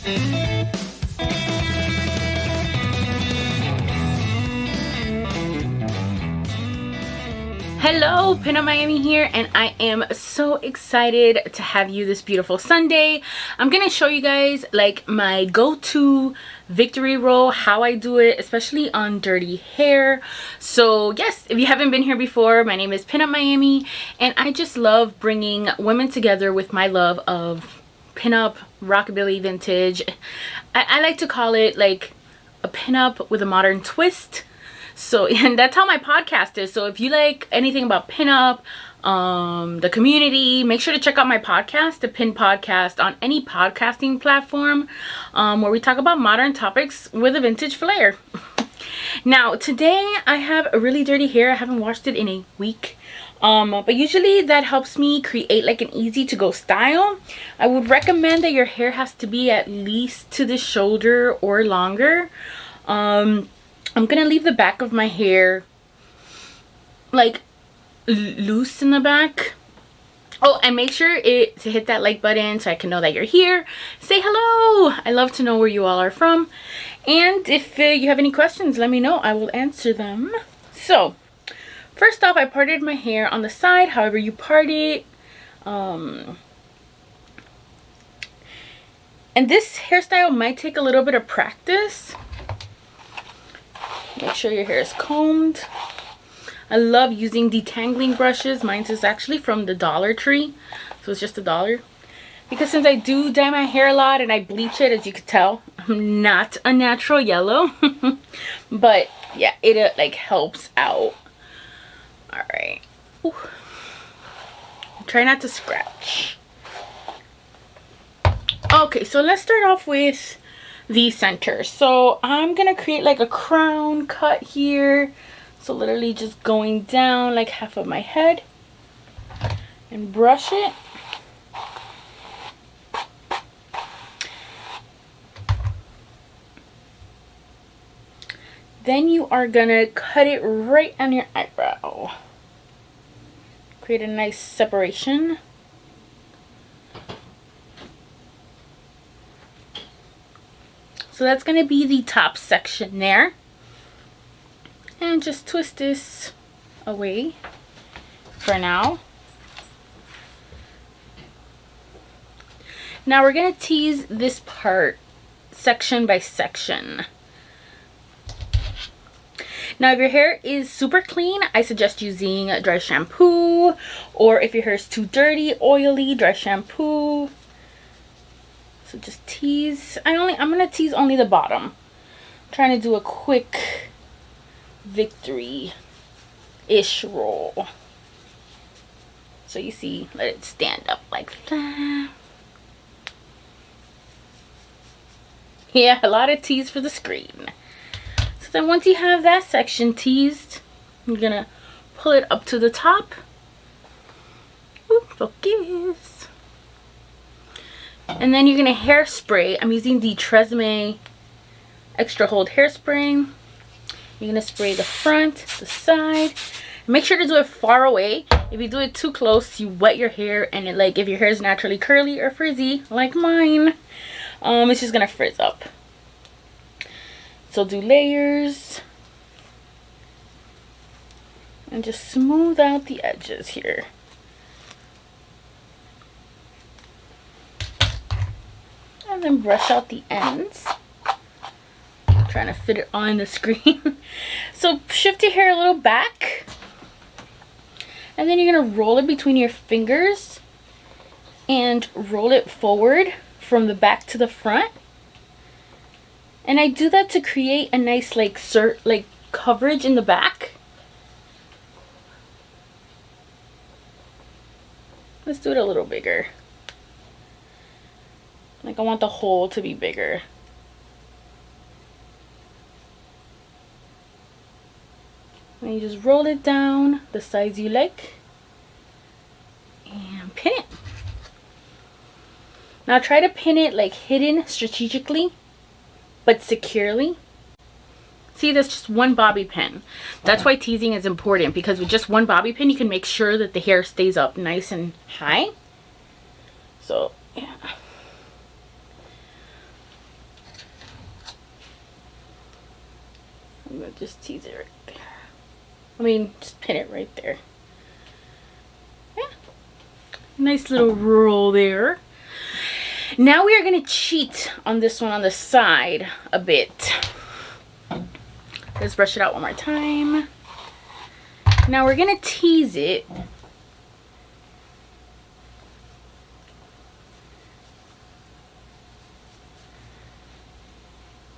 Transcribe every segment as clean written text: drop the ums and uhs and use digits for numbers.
Hello, Pinup Miami here, and I am so excited to have you this beautiful Sunday. I'm gonna show you guys like my go-to victory roll, how I do it, especially on dirty hair. So yes, if you haven't been here before, my name is Pinup Miami, and I just love bringing women together with my love of pinup, rockabilly, vintage. I like to call it like a pinup with a modern twist. So, and that's how my podcast is. So if you like anything about pinup, the community, make sure to check out my podcast, the Pin Podcast, on any podcasting platform, where we talk about modern topics with a vintage flair. Now, today I have a really dirty hair. I haven't washed it in a week. But usually that helps me create like an easy to go style. I would recommend that your hair has to be at least to the shoulder or longer. I'm gonna leave the back of my hair like loose in the back. Oh, and make sure to hit that like button so I can know that you're here. Say hello. I love to know where you all are from. And if you have any questions, let me know. I will answer them. So, first off, I parted my hair on the side, however you part it. And this hairstyle might take a little bit of practice. Make sure your hair is combed. I love using detangling brushes. Mine is actually from the Dollar Tree, so it's just $1. Because since I do dye my hair a lot and I bleach it, as you can tell, I'm not a natural yellow. But yeah, it like helps out. All right. Ooh. Try not to scratch. Okay, so let's start off with the center. So I'm gonna create like a crown cut here, so literally just going down like half of my head and brush it. Then you are gonna cut it right on your eyebrow, create a nice separation. So that's going to be the top section there. And just twist this away for now. Now we're going to tease this part section by section. Now if your hair is super clean, I suggest using dry shampoo. Or if your hair is too dirty, oily, dry shampoo. So just tease. I'm gonna tease only the bottom. I'm trying to do a quick victory-ish roll. So you see, let it stand up like that. Yeah, a lot of tease for the screen. So then once you have that section teased, you're gonna pull it up to the top. Ooh, focus. And then you're going to hairspray. I'm using the Tresemme Extra Hold Hairspray. You're going to spray the front, the side. Make sure to do it far away. If you do it too close, you wet your hair. And it, if your hair is naturally curly or frizzy, like mine, it's just going to frizz up. So do layers. And just smooth out the edges here. And then brush out the ends. I'm trying to fit it on the screen. So shift your hair a little back. And then you're going to roll it between your fingers. And roll it forward from the back to the front. And I do that to create a nice like coverage in the back. Let's do it a little bigger. Like I want the hole to be bigger. And you just roll it down the size you like. And pin it. Now try to pin it like hidden strategically, but securely. See, there's just one bobby pin. That's why teasing is important, because with just one bobby pin, you can make sure that the hair stays up nice and high. So, yeah. I'm gonna just tease it right there. I mean, just pin it right there. Yeah. Nice little roll there. Now we are gonna cheat on this one on the side a bit. Let's brush it out one more time. Now we're gonna tease it.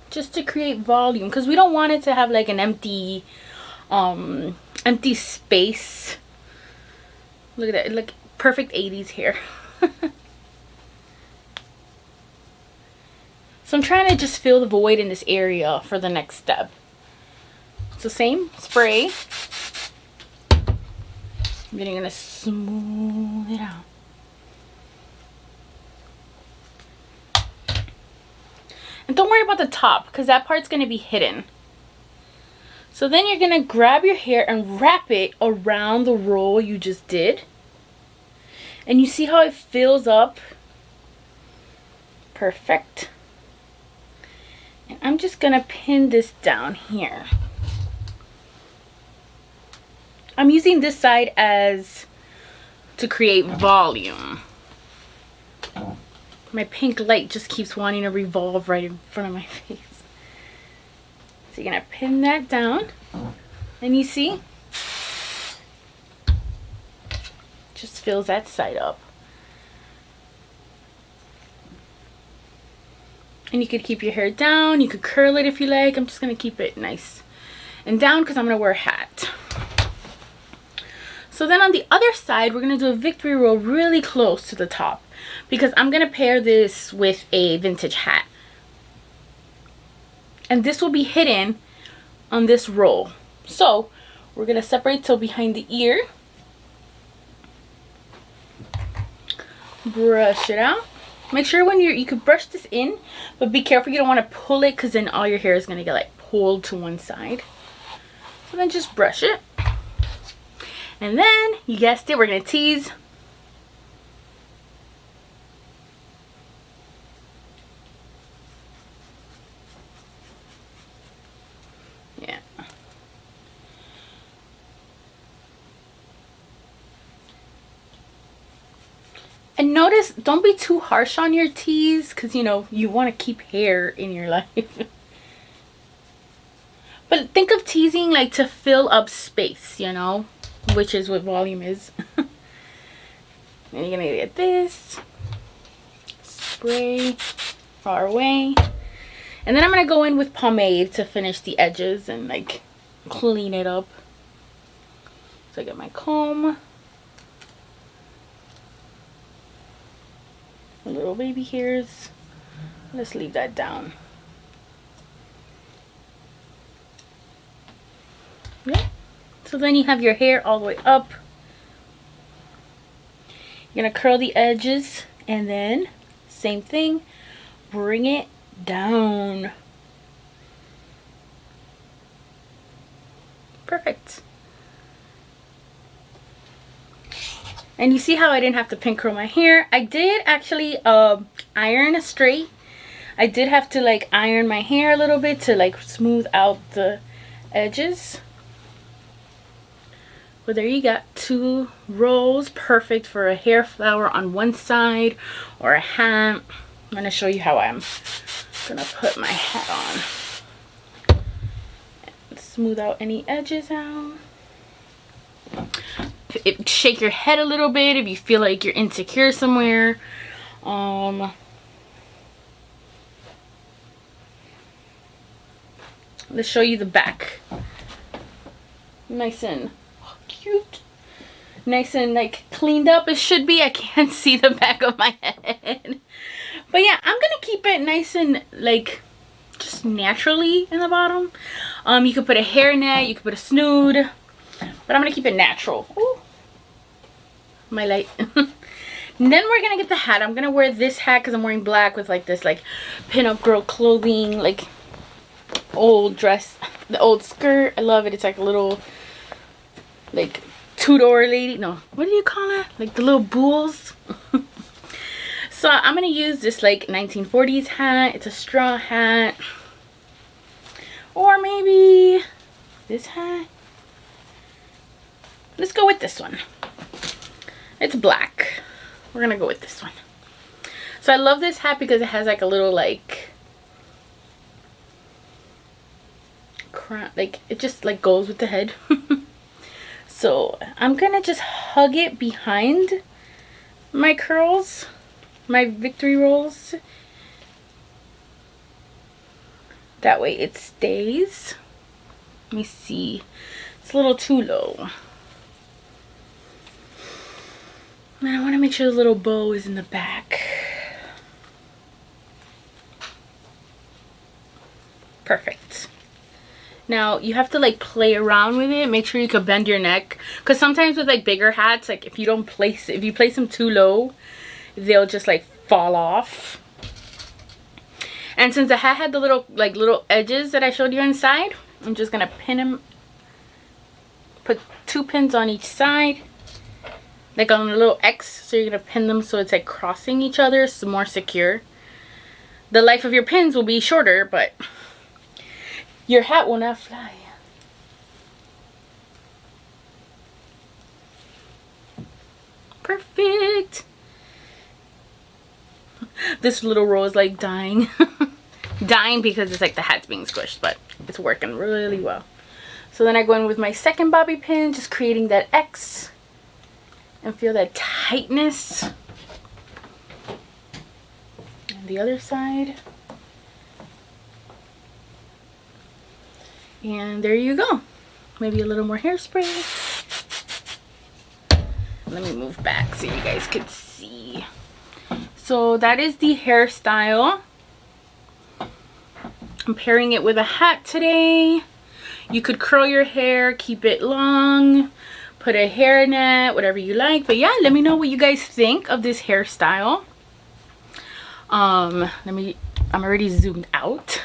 Just to create volume, because we don't want it to have like an empty space. Look at that, like perfect 80s hair. So I'm trying to just fill the void in this area for the next step. So same spray. Then you're gonna smooth it out. And don't worry about the top, because that part's going to be hidden. So then you're going to grab your hair and wrap it around the roll you just did. And you see how it fills up? Perfect. And I'm just going to pin this down here. I'm using this side as to create volume. My pink light just keeps wanting to revolve right in front of my face. So you're going to pin that down. And you see? Just fills that side up. And you could keep your hair down. You could curl it if you like. I'm just going to keep it nice and down because I'm going to wear a hat. So then on the other side, we're going to do a victory roll really close to the top, because I'm going to pair this with a vintage hat. And this will be hidden on this roll. So we're going to separate till behind the ear. Brush it out. Make sure when you could brush this in, but be careful you don't want to pull it, because then all your hair is going to get like pulled to one side. So then just brush it. And then, you guessed it, we're going to tease. Yeah. And notice, don't be too harsh on your tease, because, you know, you want to keep hair in your life. But think of teasing like to fill up space, you know, which is what volume is. And you're going to get this. Spray far away. And then I'm going to go in with pomade to finish the edges and like clean it up. So I get my comb. Little baby hairs. Let's leave that down. Yeah. So then you have your hair all the way up. You're gonna curl the edges and then same thing, bring it down. Perfect. And you see how I didn't have to pin curl my hair. I did actually iron straight. I did have to like iron my hair a little bit to like smooth out the edges. But there you got two rolls, perfect for a hair flower on one side or a hat. I'm going to show you how I'm going to put my hat on. And smooth out any edges out. Shake your head a little bit if you feel like you're insecure somewhere. Let's show you the back. Nice and cute. Nice and like cleaned up it should be. I can't see the back of my head. But yeah, I'm gonna keep it nice and like just naturally in the bottom. You could put a hairnet, you could put a snood, but I'm gonna keep it natural. Ooh. My light. And then we're gonna get the hat. I'm gonna wear this hat because I'm wearing black with like this like pinup girl clothing, like old dress, the old skirt. I love it. It's like a little like two-door lady. No, what do you call it? Like the little bulls. So I'm gonna use this like 1940s hat. It's a straw hat. Or maybe this hat. Let's go with this one. It's black. We're gonna go with this one. So I love this hat because it has like a little like crown, like it just like goes with the head. So I'm gonna just hug it behind my curls, my victory rolls. That way it stays. Let me see. It's a little too low. And I want to make sure the little bow is in the back. Perfect. Now you have to like play around with it. Make sure you can bend your neck, because sometimes with like bigger hats, like if you don't place it, if you place them too low, they'll just like fall off. And since the hat had the little edges that I showed you inside, I'm just gonna pin them. Put 2 pins on each side, like on a little X. So you're gonna pin them so it's like crossing each other. It's more secure. The life of your pins will be shorter, but your hat will not fly. Perfect. This little roll is like dying. Dying because it's like the hat's being squished, but it's working really well. So then I go in with my second bobby pin, just creating that X and feel that tightness. And the other side. And there you go. Maybe a little more hairspray. Let me move back so you guys could see. So that is the hairstyle. I'm pairing it with a hat today. You could curl your hair, keep it long, put a hairnet, whatever you like. But yeah, let me know what you guys think of this hairstyle. I'm already zoomed out.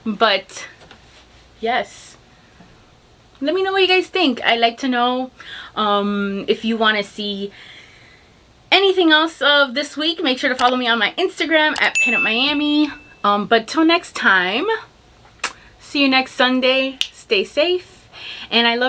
But yes, let me know what you guys think. I'd like to know if you want to see anything else of this week. Make sure to follow me on my Instagram at Pinup Miami. But till next time, see you next Sunday. Stay safe, and I love you.